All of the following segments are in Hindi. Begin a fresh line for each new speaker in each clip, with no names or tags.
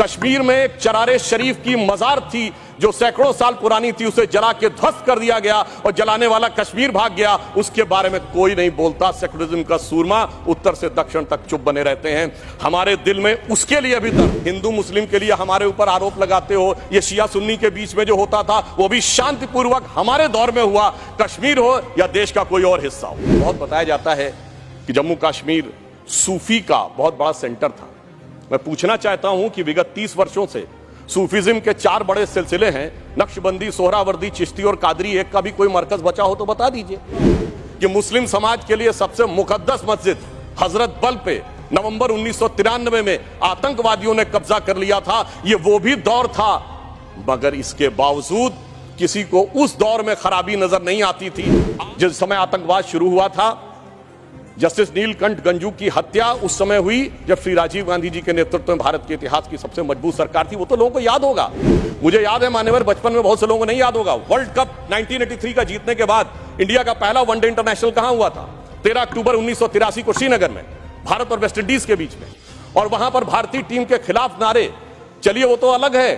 कश्मीर में एक चरारे शरीफ की मजार थी जो सैकड़ों साल पुरानी थी, उसे जला के ध्वस्त कर दिया गया और जलाने वाला कश्मीर भाग गया। उसके बारे में कोई नहीं बोलता। सेकुलरिज्म का सूरमा उत्तर से दक्षिण तक चुप बने रहते हैं। हमारे दिल में उसके लिए भी दर्द। हिंदू मुस्लिम के लिए हमारे ऊपर आरोप लगाते हो, ये शिया सुन्नी के बीच में जो होता था वो भी शांतिपूर्वक हमारे दौर में हुआ। कश्मीर हो या देश का कोई और हिस्सा हो। बहुत बताया जाता है कि जम्मू कश्मीर सूफी का बहुत बड़ा सेंटर था। मैं पूछना चाहता हूं कि विगत 30 वर्षों से सूफीज्म के 4 बड़े सिलसिले हैं, नक्शबंदी, सोहरावर्दी, चिश्ती और कादरी। एक का भी कोई मरकज बचा हो तो बता दीजिए। कि मुस्लिम समाज के लिए सबसे मुकद्दस मस्जिद हजरत बल पे नवंबर 1993 में आतंकवादियों ने कब्जा कर लिया था। ये वो भी दौर था, मगर इसके बावजूद किसी को उस दौर में खराबी नजर नहीं आती थी। जिस समय आतंकवाद शुरू हुआ था, जस्टिस नीलकंठ गंजू की हत्या उस समय हुई जब श्री राजीव गांधी जी के नेतृत्व में भारत के इतिहास की सबसे मजबूत सरकार थी। वो तो लोगों को याद होगा। मुझे याद है मान्यवर, बचपन में बहुत से लोगों को नहीं याद होगा। वर्ल्ड कप 1983 का जीतने के बाद इंडिया का पहला वनडे इंटरनेशनल कहां हुआ था? 13 अक्टूबर 1983 को श्रीनगर में, भारत और वेस्ट इंडीज के बीच में। और वहां पर भारतीय टीम के खिलाफ नारे, चलिए वो तो अलग है,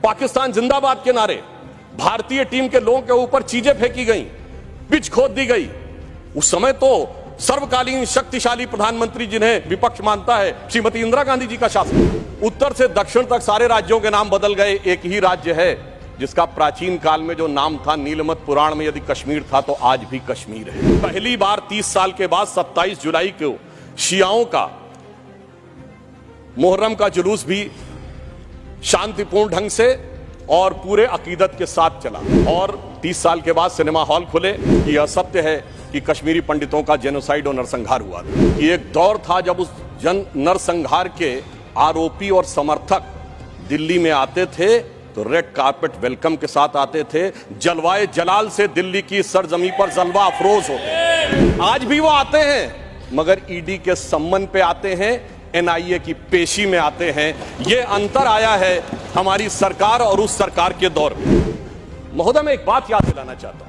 पाकिस्तान जिंदाबाद के नारे, भारतीय टीम के लोगों के ऊपर चीजें फेंकी गई, पिच खोद दी गई। उस समय तो सर्वकालीन शक्तिशाली प्रधानमंत्री जिन्हें विपक्ष मानता है, श्रीमती इंदिरा गांधी जी का शासन। उत्तर से दक्षिण तक सारे राज्यों के नाम बदल गए। एक ही राज्य है जिसका प्राचीन काल में जो नाम था, नीलमत पुराण में यदि कश्मीर था तो आज भी कश्मीर है। पहली बार 30 साल के बाद 27 जुलाई को शियाओं का मुहर्रम का जुलूस भी शांतिपूर्ण ढंग से और पूरे अकीदत के साथ चला। और 30 साल के बाद सिनेमा हॉल खुले। यह सत्य है कि कश्मीरी पंडितों का जेनोसाइड और नरसंहार हुआ था। ये एक दौर था जब उस नरसंहार के आरोपी और समर्थक दिल्ली में आते थे तो रेड कार्पेट वेलकम के साथ आते थे। जलवाए जलाल से दिल्ली की सरजमी पर जलवा अफरोज होते। आज भी वो आते हैं, मगर ईडी के सम्मन पे आते हैं, एनआईए की पेशी में आते हैं। ये अंतर आया है हमारी सरकार और उस सरकार के दौर में। महोदय, मैं एक बात याद दिलाना चाहता हूं।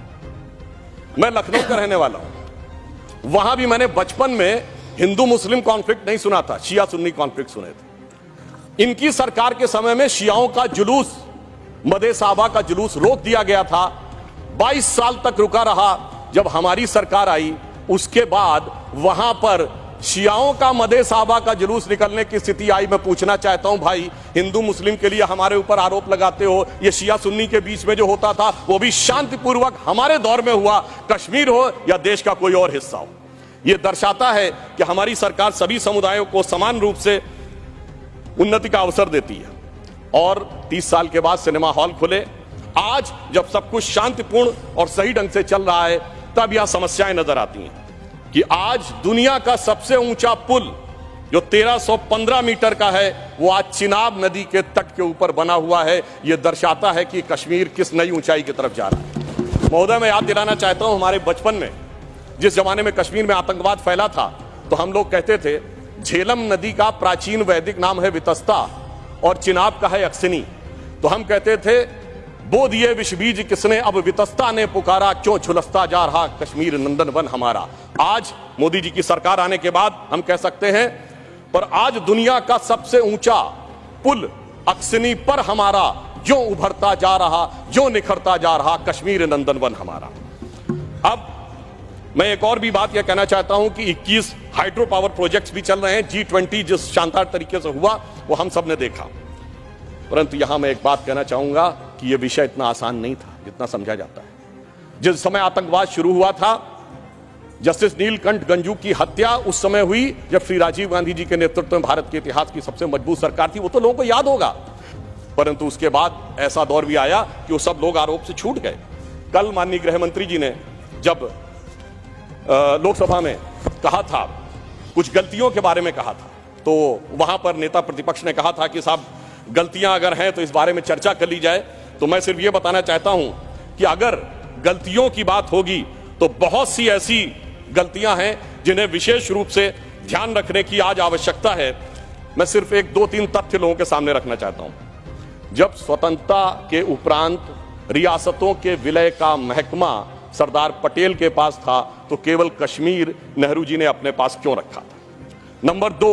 मैं लखनऊ का रहने वाला हूं। वहां भी मैंने बचपन में हिंदू मुस्लिम कॉन्फ्लिक्ट नहीं सुना था, शिया सुन्नी कॉन्फ्लिक्ट सुने थे। इनकी सरकार के समय में शियाओं का जुलूस, मदे साहबा का जुलूस रोक दिया गया था। 22 साल तक रुका रहा। जब हमारी सरकार आई उसके बाद वहां पर शियाओं का मदे साहबा का जुलूस निकलने की स्थिति आई। मैं पूछना चाहता हूं भाई, हिंदू मुस्लिम के लिए हमारे ऊपर आरोप लगाते हो, ये शिया सुन्नी के बीच में जो होता था वो भी शांतिपूर्वक हमारे दौर में हुआ। कश्मीर हो या देश का कोई और हिस्सा हो, यह दर्शाता है कि हमारी सरकार सभी समुदायों को समान रूप से उन्नति का अवसर देती है। और 30 साल के बाद सिनेमा हॉल खुले। आज जब सब कुछ शांतिपूर्ण और सही ढंग से चल रहा है, तब यह समस्याएं नजर आती हैं कि आज दुनिया का सबसे ऊंचा पुल जो 1315 मीटर का है, वो आज चिनाब नदी के तट के ऊपर बना हुआ है। यह दर्शाता है कि कश्मीर किस नई ऊंचाई की तरफ जा रहा है। महोदय, मैं याद दिलाना चाहता हूं, हमारे बचपन में जिस जमाने में कश्मीर में आतंकवाद फैला था, तो हम लोग कहते थे झेलम नदी का प्राचीन वैदिक नाम है वितस्ता और चिनाब का है अक्सिनी। तो हम कहते थे, बो दिए विष बीज किसने, अब वितस्ता ने पुकारा, क्यों झुलसता जा रहा कश्मीर नंदन वन हमारा। आज मोदी जी की सरकार आने के बाद हम कह सकते हैं, पर आज दुनिया का सबसे ऊंचा पुल अक्सिनी पर हमारा जो उभरता जा रहा, जो निखरता जा रहा कश्मीर नंदन वन हमारा। अब मैं एक और भी बात यह कहना चाहता हूं कि 21 हाइड्रो पावर प्रोजेक्ट्स भी चल रहे हैं। G20 जिस शानदार तरीके से हुआ वो हम सब ने देखा। परंतु यहां मैं एक बात कहना चाहूंगा कि यह विषय इतना आसान नहीं था जितना समझा जाता है। जिस समय आतंकवाद शुरू हुआ था, जस्टिस नीलकंठ गंजू की हत्या उस समय हुई जब श्री राजीव गांधी जी के नेतृत्व में भारत के इतिहास की सबसे मजबूत सरकार थी। वो तो लोगों को याद होगा। परंतु उसके बाद ऐसा दौर भी आया कि वो सब लोग आरोप से छूट गए। कल माननीय गृह मंत्री जी ने जब लोकसभा में कहा था, कुछ गलतियों के बारे में कहा था, तो वहां पर नेता प्रतिपक्ष ने कहा था कि साहब गलतियां अगर हैं तो इस बारे में चर्चा कर ली जाए। तो मैं सिर्फ ये बताना चाहता हूं कि अगर गलतियों की बात होगी तो बहुत सी ऐसी गलतियां हैं जिन्हें विशेष रूप से ध्यान रखने की आज आवश्यकता है। मैं सिर्फ 1-2-3 तथ्य लोगों के सामने रखना चाहता हूं। जब स्वतंत्रता के उपरांत रियासतों के विलय का महकमा सरदार पटेल के पास था, तो केवल कश्मीर नेहरू जी ने अपने पास क्यों रखा था? नंबर 2,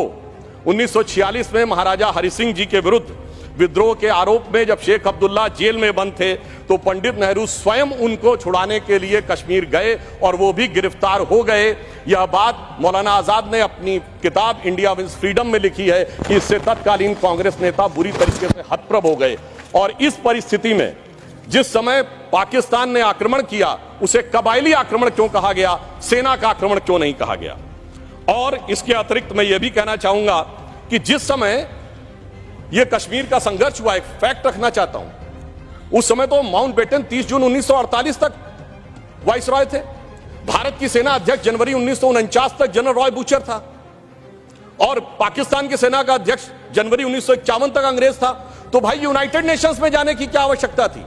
1946 में महाराजा हरि सिंह जी के विरुद्ध विद्रोह के आरोप में जब शेख अब्दुल्ला जेल में बंद थे तो पंडित नेहरू स्वयं उनको छुड़ाने के लिए कश्मीर गए और वो भी गिरफ्तार हो गए। यह बात मौलाना आजाद ने अपनी किताब इंडिया विंस फ्रीडम में लिखी है कि इससे तत्कालीन कांग्रेस नेता बुरी तरीके से हतप्रभ हो गए। और इस परिस्थिति में जिस समय पाकिस्तान ने आक्रमण किया उसे कबायली आक्रमण क्यों कहा गया, सेना का आक्रमण क्यों नहीं कहा गया। और इसके अतिरिक्त मैं यह भी कहना चाहूंगा कि जिस समय यह कश्मीर का संघर्ष हुआ, एक फैक्ट रखना चाहता हूं, उस समय तो माउंटबेटन 30 जून 1948 तक वाइसरॉय थे। भारत की सेना अध्यक्ष जनवरी 1949 तक जनरल रॉय बूचर था और पाकिस्तान की सेना का अध्यक्ष जनवरी 1951 तक अंग्रेज था। तो भाई यूनाइटेड नेशंस में जाने की क्या आवश्यकता थी।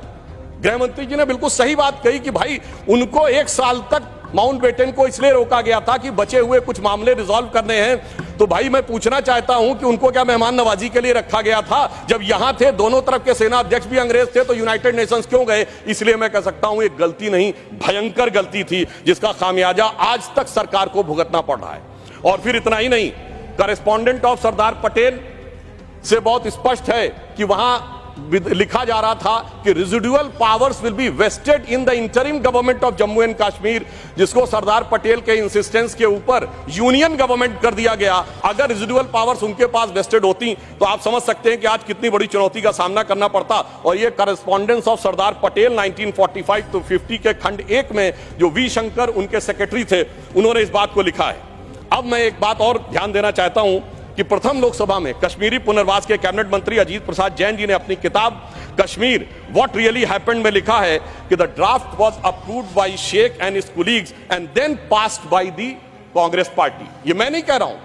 गृह मंत्री जी ने बिल्कुल सही बात कही कि भाई उनको 1 साल तक माउंटबेटन को इसलिए रोका गया था कि बचे हुए कुछ मामले रिजॉल्व करने हैं। तो भाई मैं पूछना चाहता हूं कि उनको क्या मेहमान नवाजी के लिए रखा गया था। जब यहां थे, दोनों तरफ के सेना अध्यक्ष भी अंग्रेज थे, तो यूनाइटेड नेशंस क्यों गए। इसलिए मैं कह सकता हूं एक गलती नहीं, भयंकर गलती थी जिसका खामियाजा आज तक सरकार को भुगतना पड़ रहा है। और फिर इतना ही नहीं, करेस्पॉन्डेंट ऑफ सरदार पटेल से बहुत स्पष्ट है कि वहां लिखा जा रहा था कि residual powers will be vested in the interim government of Jammu and Kashmir, जिसको सरदार पटेल के इंसिस्टेंस के ऊपर यूनियन गवर्नमेंट कर दिया गया। अगर रेजिडुअल पावर्स उनके पास वेस्टेड होती तो आप समझ सकते हैं कि आज कितनी बड़ी चुनौती का सामना करना पड़ता। और ये correspondence of Sardar Patel 1945 to 50 के खंड 1 में जो वी शंकर उनके सेक्रेटरी थे, उन्होंने इस बात को लिखा है। अब मैं एक बात और ध्यान देना चाहता हूं कि प्रथम लोकसभा में कश्मीरी पुनर्वास के कैबिनेट मंत्री अजीत प्रसाद जैन जी ने अपनी किताब कश्मीर व्हाट रियली हैपेंड में लिखा है कि the draft was approved by Sheikh and his colleagues and then passed by the Congress party. ये मैं नहीं कह रहा हूं,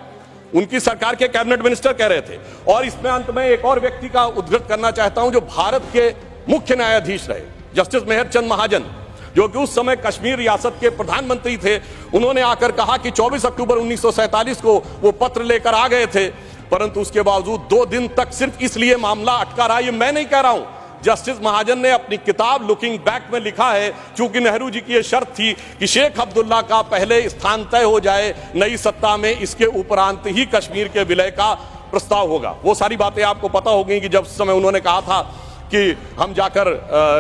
उनकी सरकार के कैबिनेट मिनिस्टर कह रहे थे। और इसमें अंत में एक और व्यक्ति का उद्धृत करना चाहता हूं जो भारत के मुख्य न्यायाधीश रहे, जस्टिस मेहरचंद महाजन, जो कि उस समय कश्मीर रियासत के प्रधानमंत्री थे। उन्होंने आकर कहा कि 24 अक्टूबर 1947 को वो पत्र लेकर आ गए थे, परंतु उसके बावजूद 2 दिन तक सिर्फ इसलिए मामला अटका रहा। ये मैं नहीं कह रहा हूं, जस्टिस महाजन ने अपनी किताब लुकिंग बैक में लिखा है, क्योंकि नेहरू जी की यह शर्त थी कि शेख अब्दुल्ला का पहले स्थान तय हो जाए नई सत्ता में, इसके उपरांत ही कश्मीर के विलय का प्रस्ताव होगा। वो सारी बातें आपको पता होगी कि जब समय उन्होंने कहा था कि हम जाकर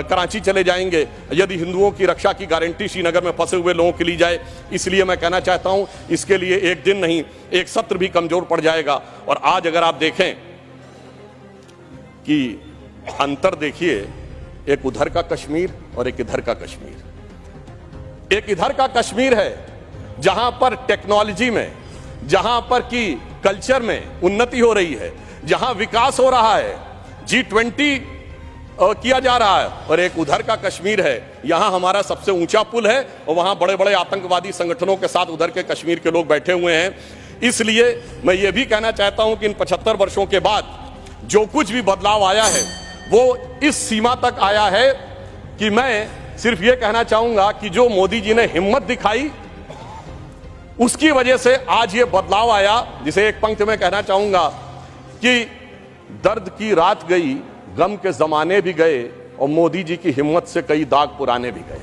कराची चले जाएंगे यदि हिंदुओं की रक्षा की गारंटी श्रीनगर में फंसे हुए लोगों के लिए जाए। इसलिए मैं कहना चाहता हूं इसके लिए एक दिन नहीं, एक सत्र भी कमजोर पड़ जाएगा। और आज अगर आप देखें कि अंतर देखिए, एक उधर का कश्मीर और एक इधर का कश्मीर। एक इधर का कश्मीर है जहां पर टेक्नोलॉजी में, जहां पर की कल्चर में उन्नति हो रही है, जहां विकास हो रहा है, G20 किया जा रहा है। और एक उधर का कश्मीर है, यहां हमारा सबसे ऊंचा पुल है और वहां बड़े बड़े आतंकवादी संगठनों के साथ उधर के कश्मीर के लोग बैठे हुए हैं। इसलिए मैं ये भी कहना चाहता हूं कि इन 75 वर्षों के बाद जो कुछ भी बदलाव आया है वो इस सीमा तक आया है कि मैं सिर्फ ये कहना चाहूंगा कि जो मोदी जी ने हिम्मत दिखाई उसकी वजह से आज ये बदलाव आया। जिसे एक पंक्ति में कहना चाहूंगा कि दर्द की रात गई, गम के जमाने भी गए और मोदी जी की हिम्मत से कई दाग पुराने भी गए।